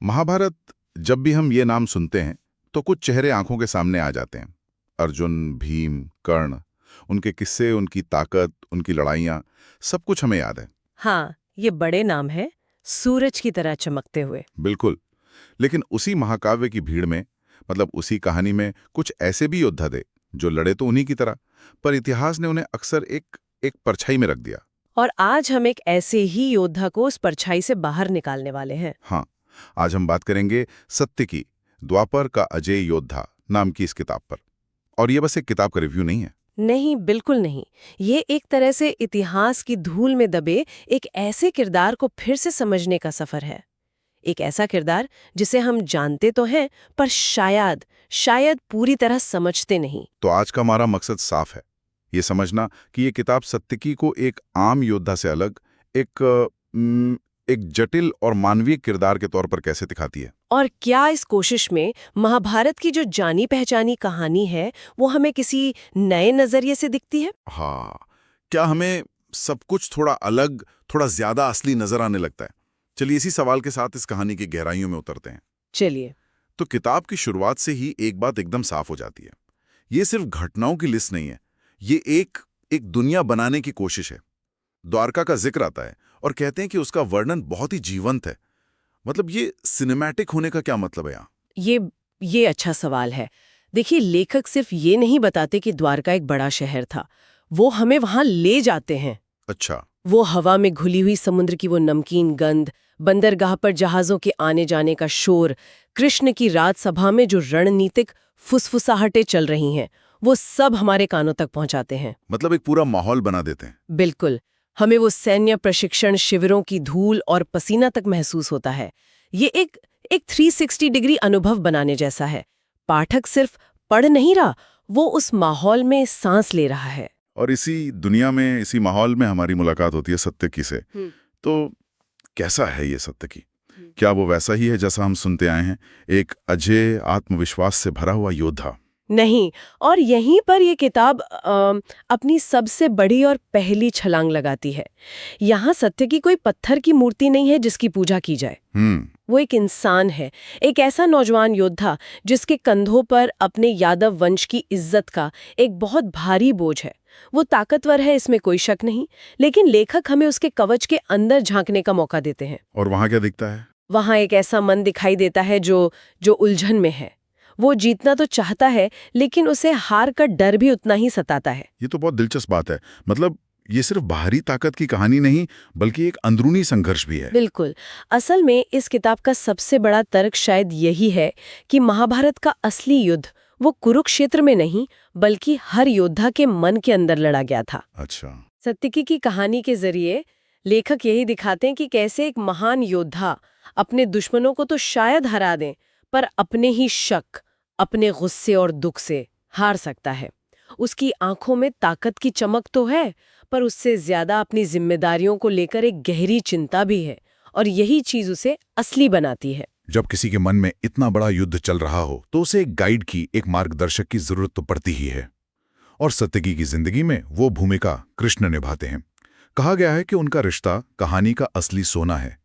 महाभारत जब भी हम ये नाम सुनते हैं तो कुछ चेहरे आंखों के सामने आ जाते हैं। अर्जुन, भीम, कर्ण, उनके किस्से, उनकी ताकत, उनकी लड़ाइयाँ, सब कुछ हमें याद है। हाँ, ये बड़े नाम हैं, सूरज की तरह चमकते हुए। बिल्कुल। लेकिन उसी महाकाव्य की भीड़ में, मतलब उसी कहानी में, कुछ ऐसे भी योद्धा थे जो लड़े तो उन्हीं की तरह, पर इतिहास ने उन्हें अक्सर एक एक परछाई में रख दिया। और आज हम एक ऐसे ही योद्धा को उस परछाई से बाहर निकालने वाले हैं। हाँ, आज हम बात करेंगे सत्य की, द्वापर का अजय योद्धा नाम की इस किताब पर। और ये बस एक किताब का रिव्यू नहीं है। नहीं, बिल्कुल नहीं। ये एक तरह से इतिहास की धूल में दबे एक ऐसे किरदार को फिर से समझने का सफर है। एक ऐसा किरदार जिसे हम जानते तो हैं, पर शायद पूरी तरह समझते नहीं। तो आज का हमारा मकसद साफ है, ये समझना कि ये किताब सत्तकी को एक आम योद्धा से अलग, एक जटिल और मानवीय किरदार के तौर पर कैसे दिखाती है। और क्या इस कोशिश में महाभारत की जो जानी पहचानी कहानी है वो हमें किसी नए नजरिए से दिखती है। हाँ, क्या हमें सब कुछ थोड़ा अलग, थोड़ा ज्यादा असली नजर आने लगता है? चलिए इसी सवाल के साथ इस कहानी की गहराइयों में उतरते हैं। चलिए। तो किताब की शुरुआत से ही एक बात एकदम साफ हो जाती है। ये सिर्फ घटनाओं की लिस्ट नहीं है, ये एक दुनिया बनाने की कोशिश है। द्वारका का जिक्र आता है और कहते हैं कि उसका वर्णन बहुत ही जीवंत है। मतलब ये सिनेमैटिक होने का क्या मतलब है यहाँ? ये अच्छा सवाल है। देखिए, लेखक सिर्फ ये नहीं बताते कि द्वारका एक बड़ा शहर था, वो हमें वहां ले जाते हैं। अच्छा। वो हवा में घुली हुई समुद्र की वो नमकीन गंध, बंदरगाह पर जहाजों के आने जाने का शोर, कृष्ण की राजसभा में जो रणनीतिक फुसफुसाहटें चल रही हैं, वो सब हमारे कानों तक पहुंचाते हैं। मतलब एक पूरा माहौल बना देते हैं। बिल्कुल। हमें वो सैन्य प्रशिक्षण शिविरों की धूल और पसीना तक महसूस होता है। ये एक 360 डिग्री अनुभव बनाने जैसा है। पाठक सिर्फ पढ़ नहीं रहा, वो उस माहौल में सांस ले रहा है। और इसी दुनिया में, इसी माहौल में हमारी मुलाकात होती है सत्यकी से। तो कैसा है ये सत्यकी? क्या वो वैसा ही है जैसा हम सुनते आए हैं, एक अजय, आत्मविश्वास से भरा हुआ योद्धा? नहीं, और यहीं पर ये किताब अपनी सबसे बड़ी और पहली छलांग लगाती है। यहाँ सत्य की कोई पत्थर की मूर्ति नहीं है जिसकी पूजा की जाए। वो एक इंसान है, एक ऐसा नौजवान योद्धा जिसके कंधों पर अपने यादव वंश की इज्जत का एक बहुत भारी बोझ है। वो ताकतवर है, इसमें कोई शक नहीं, लेकिन लेखक हमें उसके कवच के अंदर झांकने का मौका देते हैं। और वहां क्या दिखता है? वहां एक ऐसा मन दिखाई देता है जो उलझन में है। वो जीतना तो चाहता है, लेकिन उसे हार का डर भी उतना ही सताता है। ये तो बहुत दिलचस्प बात है। मतलब ये सिर्फ बाहरी ताकत की कहानी नहीं, बल्कि एक अंदरूनी संघर्ष भी है। बिल्कुल। असल में इस किताब का सबसे बड़ा तर्क शायद यही है कि महाभारत का असली युद्ध वो कुरुक्षेत्र में नहीं, बल्कि हर योद्धा के मन के अंदर लड़ा गया था। अच्छा। सत्यकी की कहानी के जरिए लेखक यही दिखाते हैं कि कैसे एक महान योद्धा अपने दुश्मनों को तो शायद हरा दें, पर अपने ही शक, अपने गुस्से और दुख से हार सकता है। उसकी आंखों में ताकत की चमक तो है, पर उससे ज्यादा अपनी जिम्मेदारियों को लेकर एक गहरी चिंता भी है, और यही चीज उसे असली बनाती है। जब किसी के मन में इतना बड़ा युद्ध चल रहा हो तो उसे एक गाइड की, एक मार्गदर्शक की जरूरत तो पड़ती ही है। और सत्यकी की जिंदगी में वो भूमिका कृष्ण निभाते हैं। कहा गया है कि उनका रिश्ता कहानी का असली सोना है।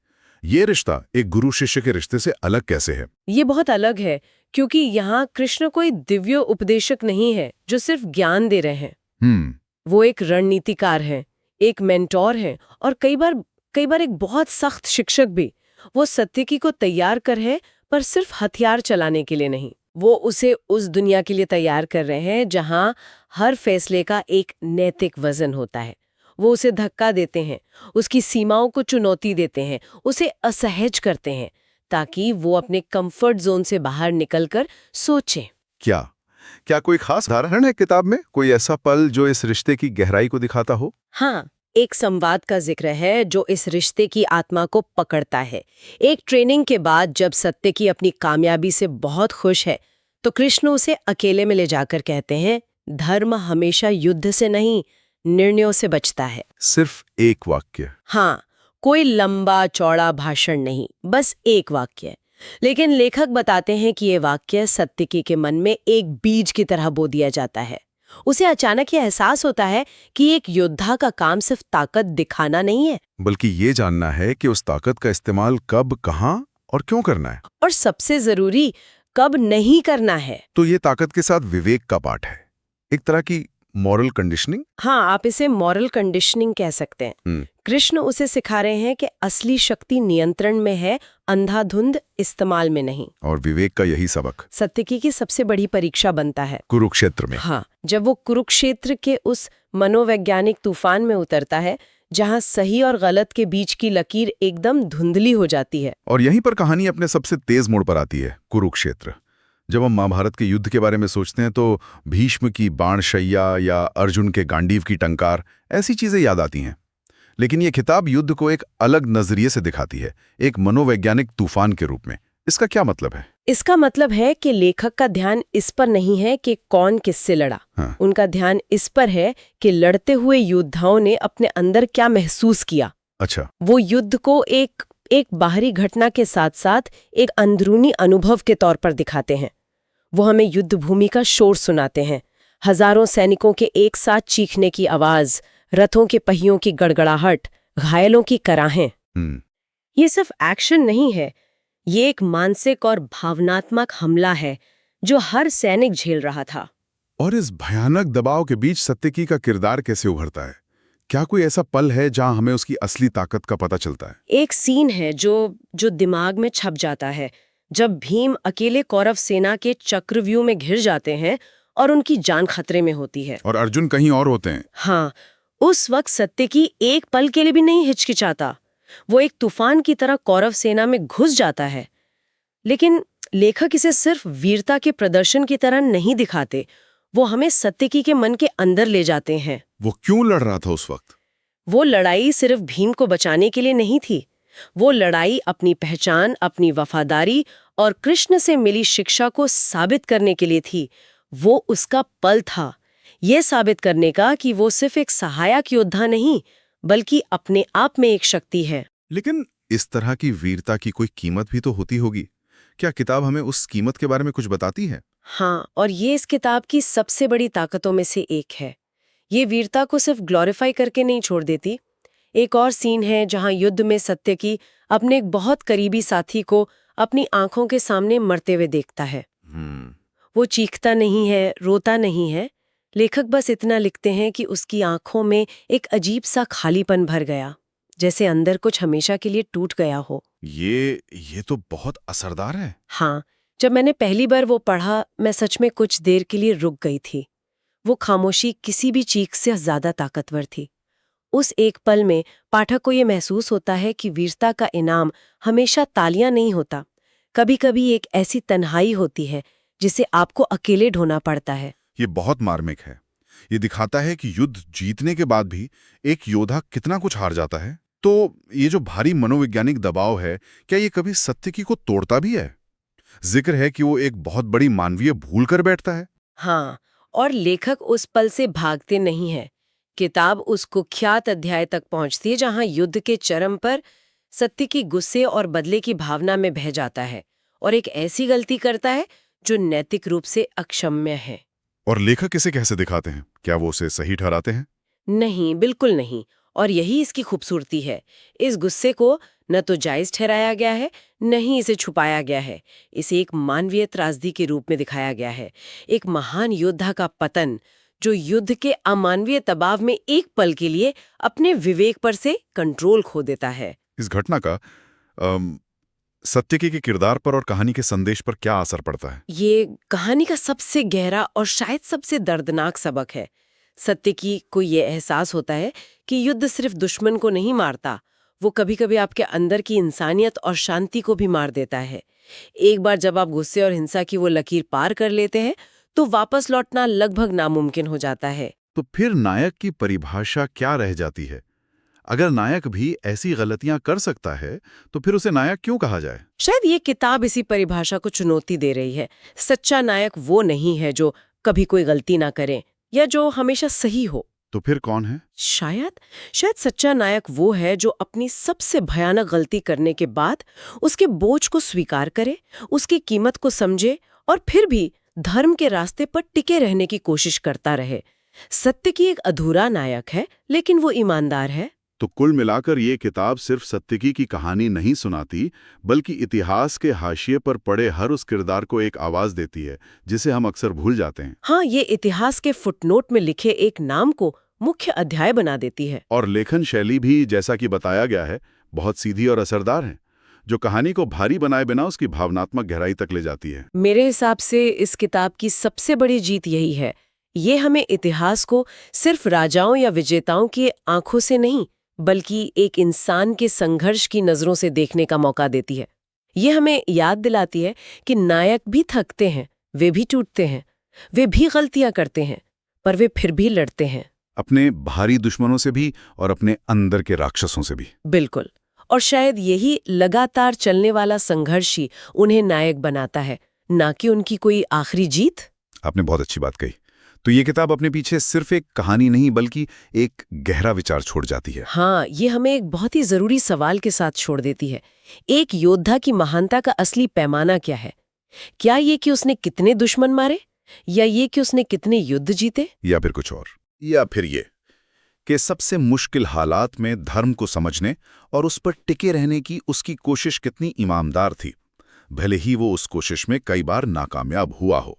ये रिश्ता एक गुरु शिष्य के रिश्ते से अलग कैसे है? ये बहुत अलग है, क्योंकि यहाँ कृष्ण कोई दिव्य उपदेशक नहीं है जो सिर्फ ज्ञान दे रहे हैं। वो एक रणनीतिकार हैं, एक मेंटोर हैं, और कई बार एक बहुत सख्त शिक्षक भी। वो सत्यकी को तैयार कर है, पर सिर्फ हथियार चलाने के लिए नहीं। वो उसे उस दुनिया के लिए तैयार कर रहे हैं जहां हर फैसले का एक नैतिक वजन होता है। वो उसे धक्का देते हैं, उसकी सीमाओं को चुनौती देते हैं, उसे असहज करते हैं, ताकि वो अपने कंफर्ट जोन से बाहर निकलकर सोचे। क्या कोई खास उदाहरण है किताब में? कोई ऐसा पल जो इस रिश्ते की गहराई को दिखाता हो? हाँ, एक संवाद का जिक्र है जो इस रिश्ते की आत्मा को पकड़ता है। एक ट्रेनिंग के बाद जब सत्यकी अपनी कामयाबी से बहुत खुश है, तो कृष्ण उसे अकेले में ले जाकर कहते हैं, धर्म हमेशा युद्ध से नहीं, निर्णयों से बचता है। सिर्फ एक वाक्य? हाँ, कोई लंबा चौड़ा भाषण नहीं, बस एक वाक्य। लेकिन लेखक बताते हैं कि ये वाक्य सत्यकी के मन में एक बीज की तरह बो दिया जाता है। उसे अचानक ये एहसास होता है कि एक योद्धा का काम सिर्फ ताकत दिखाना नहीं है, बल्कि ये जानना है कि उस ताकत का इस्तेमाल कब, कहां और क्यों करना है? और सबसे जरूरी, कब नहीं करना है। तो ये ताकत के साथ विवेक का पाठ है, एक तरह की मॉरल कंडीशनिंग। हाँ, आप इसे मॉरल कंडीशनिंग कह सकते हैं। कृष्ण उसे सिखा रहे हैं कि असली शक्ति नियंत्रण में है, अंधाधुंध इस्तेमाल में नहीं। और विवेक का यही सबक सत्यकी की सबसे बड़ी परीक्षा बनता है कुरुक्षेत्र में। हाँ, जब वो कुरुक्षेत्र के उस मनोवैज्ञानिक तूफान में उतरता है जहाँ सही और गलत के बीच की लकीर एकदम धुंधली हो जाती है। और यहीं पर कहानी अपने सबसे तेज मोड़ पर आती है, कुरुक्षेत्र। जब हम महाभारत के युद्ध के बारे में सोचते हैं तो भीष्म की बाणशैया या अर्जुन के गांडीव की टंकार, ऐसी चीजें याद आती हैं। लेकिन ये किताब युद्ध को एक अलग नजरिए से दिखाती है, एक मनोवैज्ञानिक तूफान के रूप में। इसका क्या मतलब है? इसका मतलब है कि लेखक का ध्यान इस पर नहीं है कि कौन किससे लड़ा। हाँ। उनका ध्यान इस पर है कि लड़ते हुए योद्धाओं ने अपने अंदर क्या महसूस किया। अच्छा। वो युद्ध को एक बाहरी घटना के साथ साथ एक अंदरूनी अनुभव के तौर पर दिखाते हैं। वो हमें युद्ध भूमि का शोर सुनाते हैं, हजारों सैनिकों के एक साथ चीखने की आवाज, रथों के पहियों की गड़गड़ाहट, घायलों की कराहें। ये सिर्फ एक्शन नहीं है, ये एक मानसिक और भावनात्मक हमला है जो हर सैनिक झेल रहा था। और इस भयानक दबाव के बीच सत्यकी का किरदार कैसे उभरता है? क्या कोई ऐसा पल है जहां हमें उसकी असली ताकत का पता चलता है? एक सीन है जो दिमाग में छप जाता है, जब भीम अकेले कौरव सेना के चक्रव्यूह में घिर जाते हैं और उनकी जान खतरे में होती है। और अर्जुन कहीं और होते हैं। हाँ, उस वक्त सत्यकी एक पल के लिए भी नहीं हिचकिचाता। वो एक तूफान की तरह कौरव सेना में घुस जाता है। लेकिन लेखक इसे सिर्फ वीरता के प्रदर्शन की तरह नहीं दिखाते, वो हमें सत्यकी के मन के अंदर ले जाते हैं। वो क्यों लड़ रहा था उस वक्त? वो लड़ाई सिर्फ भीम को बचाने के लिए नहीं थी, वो लड़ाई अपनी पहचान, अपनी वफादारी और कृष्ण से मिली शिक्षा को साबित करने के लिए थी। वो उसका पल था, ये साबित करने का कि वो सिर्फ एक सहायक योद्धा नहीं, बल्कि अपने आप में एक शक्ति है। लेकिन इस तरह की वीरता की कोई कीमत भी तो होती होगी। क्या किताब हमें उस कीमत के बारे में कुछ बताती है? हाँ, और ये इस किताब की सबसे बड़ी ताकतों में से एक है। ये वीरता को सिर्फ ग्लोरीफाई करके नहीं छोड़ देती। एक और सीन है जहां युद्ध में सत्यकी अपने एक बहुत करीबी साथी को अपनी आंखों के सामने मरते हुए देखता है। वो चीखता नहीं है, रोता नहीं है। लेखक बस इतना लिखते हैं कि उसकी आंखों में एक अजीब सा खालीपन भर गया, जैसे अंदर कुछ हमेशा के लिए टूट गया हो। ये तो बहुत असरदार है। हाँ, जब मैंने पहली बार वो पढ़ा, मैं सच में कुछ देर के लिए रुक गई थी। वो खामोशी किसी भी चीख से ज्यादा ताकतवर थी। उस एक पल में पाठक को ये महसूस होता है कि वीरता का इनाम हमेशा तालियां नहीं होता। कभी कभी एक ऐसी तन्हाई होती है जिसे आपको अकेले ढोना पड़ता है। ये बहुत मार्मिक है। ये दिखाता है कि युद्ध जीतने के बाद भी एक योद्धा कितना कुछ हार जाता है। तो ये जो भारी मनोवैज्ञानिक दबाव है, क्या ये कभी सत्यकी को तोड़ता भी है? जिक्र है कि वो एक बहुत बड़ी मानवीय भूल कर बैठता है। हाँ, और लेखक उस पल से भागते नहीं है। किताब उस कुख्यात अध्याय तक पहुंचती है जहां युद्ध के चरम पर सत्यकी गुस्से और बदले की भावना में बह जाता है और एक ऐसी गलती करता है जो नैतिक रूप से अक्षम्य है। और लेखक इसे कैसे दिखाते हैं? क्या वो उसे सही ठहराते हैं? नहीं, बिल्कुल नहीं। और यही इसकी खूबसूरती है। इस गुस्से को न तो जायज ठहराया गया है, न ही इसे छुपाया गया है। इसे एक मानवीय त्रासदी के रूप में दिखाया गया है। एक महान योद्धा का पतन जो युद्ध के अमानवीय दबाव में एक पल के लिए अपने विवेक पर से कंट्रोल खो देता है। इस घटना का सत्यकी के किरदार पर और कहानी के संदेश पर क्या असर पड़ता है? ये कहानी का सबसे गहरा और शायद सबसे दर्दनाक सबक है। सत्यकी को ये एहसास होता है कि युद्ध सिर्फ दुश्मन को नहीं मारता, वो कभी कभी आपके अंदर की इंसानियत और शांति को भी मार देता है। एक बार जब आप गुस्से और हिंसा की वो लकीर पार कर लेते हैं तो वापस लौटना लगभग नामुमकिन हो जाता है। तो फिर नायक की परिभाषा क्या रह जाती है? अगर नायक भी ऐसी गलतियां कर सकता है तो फिर उसे नायक क्यों कहा जाए? शायद ये किताब इसी परिभाषा को चुनौती दे रही है। सच्चा नायक वो नहीं है जो कभी कोई गलती ना करे या जो हमेशा सही हो। तो फिर कौन है? शायद सच्चा नायक वो है जो अपनी सबसे भयानक गलती करने के बाद उसके बोझ को स्वीकार करे, उसकी कीमत को समझे और फिर भी धर्म के रास्ते पर टिके रहने की कोशिश करता रहे। सत्य की एक अधूरा नायक है, लेकिन वो ईमानदार है। तो कुल मिलाकर ये किताब सिर्फ सत्यकी की कहानी नहीं सुनाती, बल्कि इतिहास के हाशिए पर पड़े हर उस किरदार को एक आवाज देती है जिसे हम अक्सर भूल जाते हैं। हाँ, ये इतिहास के फुटनोट में लिखे एक नाम को मुख्य अध्याय बना देती है। और लेखन शैली भी, जैसा कि बताया गया है, बहुत सीधी और असरदार है, जो कहानी को भारी बनाए बिना उसकी भावनात्मक गहराई तक ले जाती है। मेरे हिसाब से इस किताब की सबसे बड़ी जीत यही है। ये हमें इतिहास को सिर्फ राजाओं या विजेताओं की आंखों से नहीं, बल्कि एक इंसान के संघर्ष की नजरों से देखने का मौका देती है। ये हमें याद दिलाती है कि नायक भी थकते हैं, वे भी टूटते हैं, वे भी गलतियां करते हैं, पर वे फिर भी लड़ते हैं। अपने भारी दुश्मनों से भी और अपने अंदर के राक्षसों से भी। बिल्कुल। और शायद यही लगातार चलने वाला संघर्ष ही उन्हें नायक बनाता है, ना कि उनकी कोई आखिरी जीत। आपने बहुत अच्छी बात कही। तो ये किताब अपने पीछे सिर्फ एक कहानी नहीं, बल्कि एक गहरा विचार छोड़ जाती है। हाँ, ये हमें एक बहुत ही जरूरी सवाल के साथ छोड़ देती है। एक योद्धा की महानता का असली पैमाना क्या है? क्या ये कि उसने कितने दुश्मन मारे, या ये कि उसने कितने युद्ध जीते, या फिर कुछ और? या फिर ये कि सबसे मुश्किल हालात में धर्म को समझने और उस पर टिके रहने की उसकी कोशिश कितनी ईमानदार थी, भले ही वो उस कोशिश में कई बार नाकामयाब हुआ हो।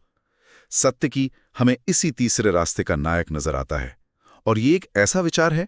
सत्य की हमें इसी तीसरे रास्ते का नायक नजर आता है, और ये एक ऐसा विचार है